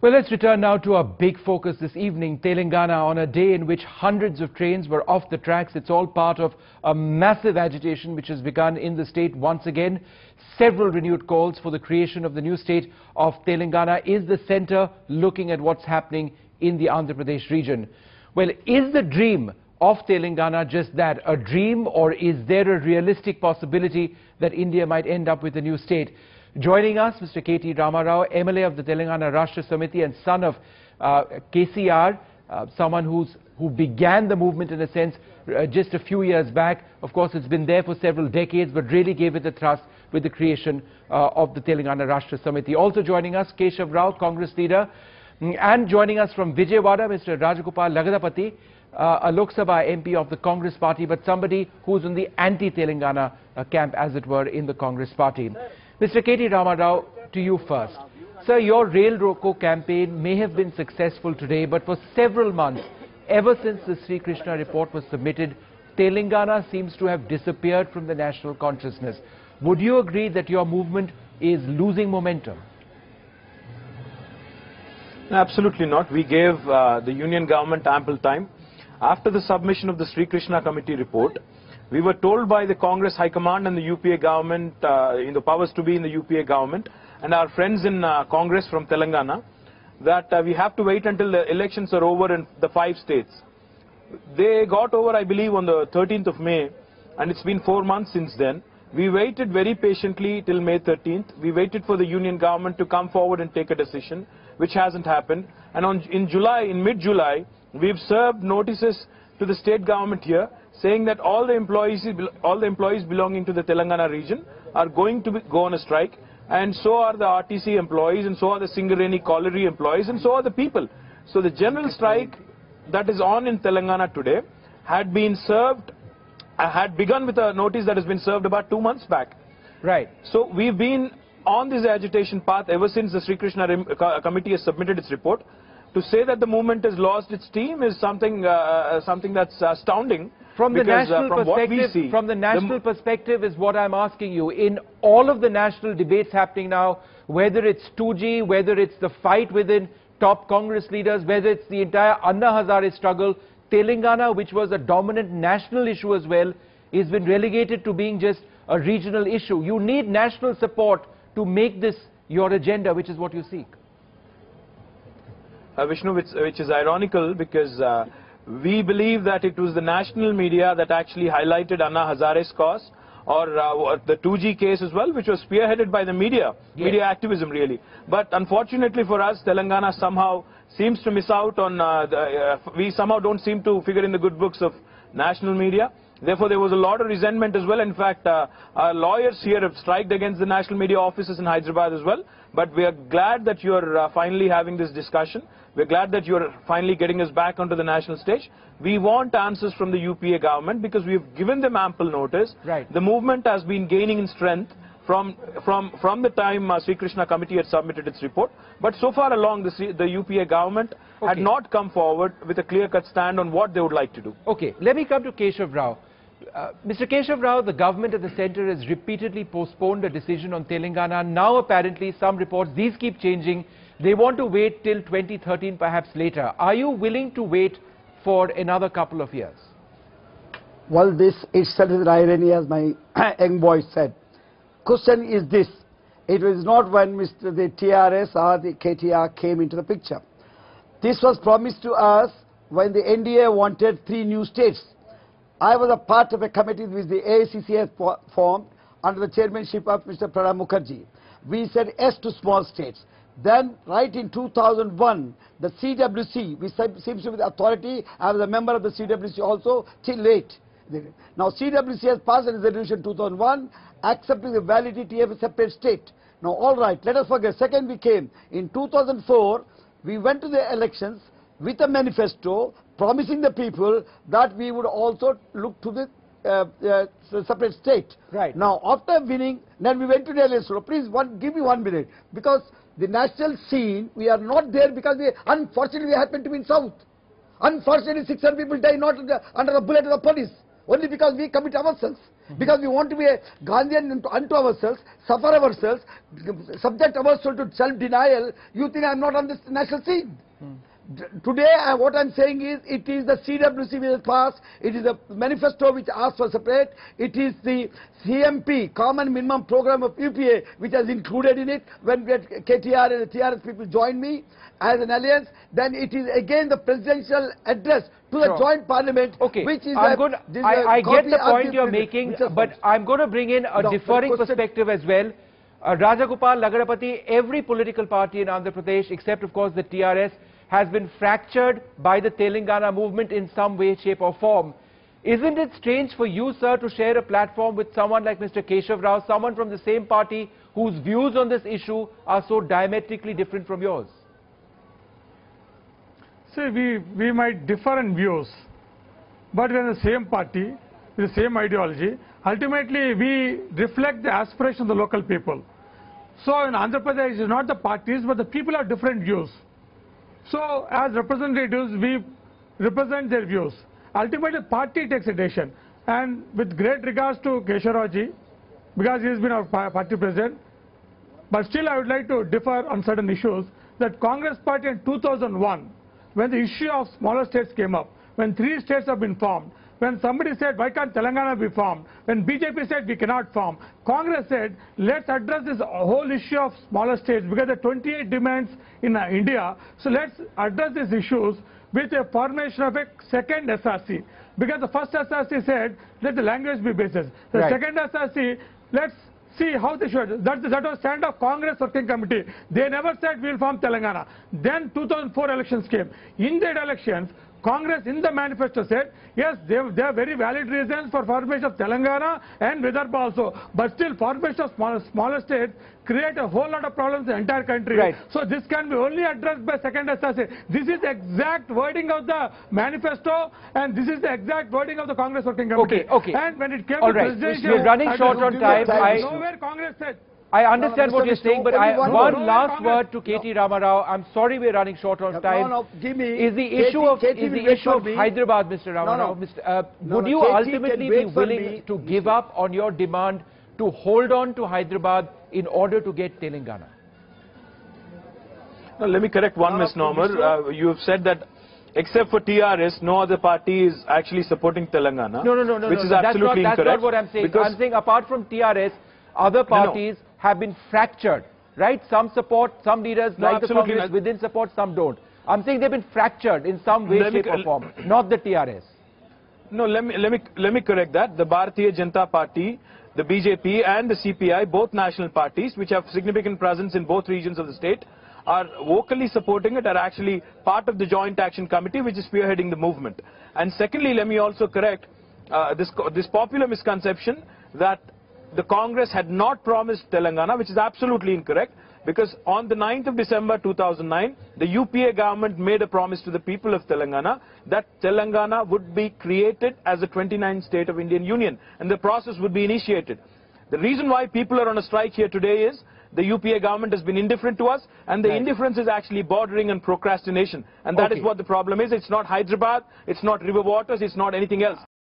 Well, let's return now to our big focus this evening, Telangana, on a day in which hundreds of trains were off the tracks. It's all part of a massive agitation which has begun in the state once again. Several renewed calls for the creation of the new state of Telangana is the centre looking at what's happening in the Andhra Pradesh region. Well, is the dream of Telangana just that, a dream, or is there a realistic possibility that India might end up with a new state? Joining us, Mr. K.T. Ramarao, MLA of the Telangana Rashtra Samiti and son of KCR, someone who began the movement in a sense just a few years back. Of course, it's been there for several decades, but really gave it a thrust with the creation of the Telangana Rashtra Samiti. Also joining us, Keshav Rao, Congress leader, and joining us from Vijayawada, Mr. Rajagopal Lagadapati, a Lok Sabha MP of the Congress party, but somebody who's in the anti-Telangana camp, as it were, in the Congress party. Mr. K.T. Ramarao, to you first. Sir, your Rail Roko campaign may have been successful today, but for several months, ever since the Sri Krishna report was submitted, Telangana seems to have disappeared from the national consciousness. Would you agree that your movement is losing momentum? Absolutely not. We gave the union government ample time. After the submission of the Sri Krishna committee report, we were told by the Congress High Command and the UPA government, in the powers to be in the UPA government, and our friends in Congress from Telangana, that we have to wait until the elections are over in the 5 states. They got over, I believe, on the 13th of May, and it's been 4 months since then. We waited very patiently till May 13th. We waited for the union government to come forward and take a decision, which hasn't happened. And in mid-July, we've served notices to the state government here, saying that all the employees belonging to the Telangana region are going to go on a strike, and so are the RTC employees, and so are the Singareni colliery employees, and so are the people. So the general strike that is on in Telangana today had begun with a notice that has been served about 2 months back. Right. So we've been on this agitation path ever since the Sri Krishna committee has submitted its report. To say that the movement has lost its steam is something that's astounding. From the national perspective is what I'm asking you. In all of the national debates happening now, whether it's 2G, whether it's the fight within top Congress leaders, whether it's the entire Anna Hazare struggle, Telangana, which was a dominant national issue as well, has been relegated to being just a regional issue. You need national support to make this your agenda, which is what you seek. Vishnu, which is ironical, because we believe that it was the national media that actually highlighted Anna Hazare's cause, or the 2G case as well, which was spearheaded by the media, yes. Media activism really. But unfortunately for us, Telangana somehow seems to miss out on, we somehow don't seem to figure in the good books of national media. Therefore, there was a lot of resentment as well. In fact, our lawyers here have striked against the national media offices in Hyderabad as well. But we are glad that you are finally having this discussion. We're glad that you are finally getting us back onto the national stage. We want answers from the UPA government because we've given them ample notice. Right. The movement has been gaining in strength from the time Sri Krishna committee had submitted its report. But so far along, the UPA government had not come forward with a clear-cut stand on what they would like to do. Okay, let me come to Keshav Rao. Mr. Keshav Rao, the government at the centre has repeatedly postponed a decision on Telangana. Now apparently some reports, these keep changing. They want to wait till 2013, perhaps later. Are you willing to wait for another couple of years? Well, this itself is irony, as my young boy said. Question is this: it was not when the TRS or the KTR came into the picture. This was promised to us when the NDA wanted 3 new states. I was a part of a committee which the AICC has formed under the chairmanship of Mr. Pranab Mukherjee. We said yes to small states. Then, right in 2001, the CWC, which seems to be the authority, I was a member of the CWC also, till late. Now, CWC has passed a resolution 2001, accepting the validity of a separate state. Now, all right, let us forget. Second, we came. In 2004, we went to the elections with a manifesto promising the people that we would also look to the separate state. Right. Now, after winning, then we went to the elections. So please, give me 1 minute. Because the national scene, we are not there because unfortunately we happen to be in South. Unfortunately, 600 people die not under the bullet of the police, only because we commit ourselves. Because we want to be a Gandhian unto ourselves, suffer ourselves, subject ourselves to self-denial. You think I'm not on this national scene? Today, what I'm saying is, it is the CWC which has passed, it is the manifesto which asks for separate, it is the CMP, Common Minimum Program of UPA, which has included in it. When KTR and the TRS people join me as an alliance, then it is again the presidential address to the joint parliament, which is I get the point you're making, but I'm going to bring in a differing perspective as well. Rajagopal, Lagadapati, every political party in Andhra Pradesh, except of course the TRS, has been fractured by the Telangana movement in some way, shape or form. Isn't it strange for you, sir, to share a platform with someone like Mr. Keshav Rao, someone from the same party whose views on this issue are so diametrically different from yours? See, we might differ in views, but we are in the same party, with the same ideology. Ultimately, we reflect the aspirations of the local people. So in Andhra Pradesh, it's not the parties, but the people have different views. So as representatives, we represent their views. Ultimately, the party takes a decision. And with great regards to Keshav Rao ji, because he has been our party president, but still I would like to differ on certain issues. That Congress party in 2001, when the issue of smaller states came up, when 3 states have been formed, when somebody said, why can't Telangana be formed? When BJP said, we cannot form, Congress said, let's address this whole issue of smaller states, because there are 28 demands in India. So let's address these issues with a formation of a second SRC. Because the first SRC said, let the language be basis. The second SRC, let's see how they should. That was stand of Congress Working Committee. They never said we'll form Telangana. Then 2004 elections came. In that elections, Congress in the manifesto said, yes, there are very valid reasons for formation of Telangana and Vidarbha also. But still, formation of smaller states create a whole lot of problems in the entire country. So this can be only addressed by second SRC. This is the exact wording of the manifesto, and this is the exact wording of the Congress Working Committee. And when it came to presidential... We're running short on time. Nowhere Congress said... I understand what you're saying, but one last word to KT Ramarao. I'm sorry we're running short on time. Is the issue of Hyderabad, Mr. Ramarao? Would you ultimately be willing to give up on your demand to hold on to Hyderabad in order to get Telangana? Now, let me correct one misnomer. You have said that except for TRS, no other party is actually supporting Telangana. No. Which is absolutely incorrect. That's not what I'm saying. I'm saying apart from TRS, other parties have been fractured, right? Some support, some leaders like the Congress within support, some don't. I'm saying they've been fractured in some way, shape or form, not the TRS. No, let me correct that. The Bharatiya Janata Party, the BJP and the CPI, both national parties which have significant presence in both regions of the state, are vocally supporting it, are actually part of the Joint Action Committee which is spearheading the movement. And secondly, let me also correct this popular misconception that the Congress had not promised Telangana, which is absolutely incorrect, because on the 9th of December 2009, the UPA government made a promise to the people of Telangana that Telangana would be created as a 29th state of Indian Union, and the process would be initiated. The reason why people are on a strike here today is the UPA government has been indifferent to us, and the indifference is actually bordering on procrastination. And that is what the problem is. It's not Hyderabad, it's not river waters, it's not anything else.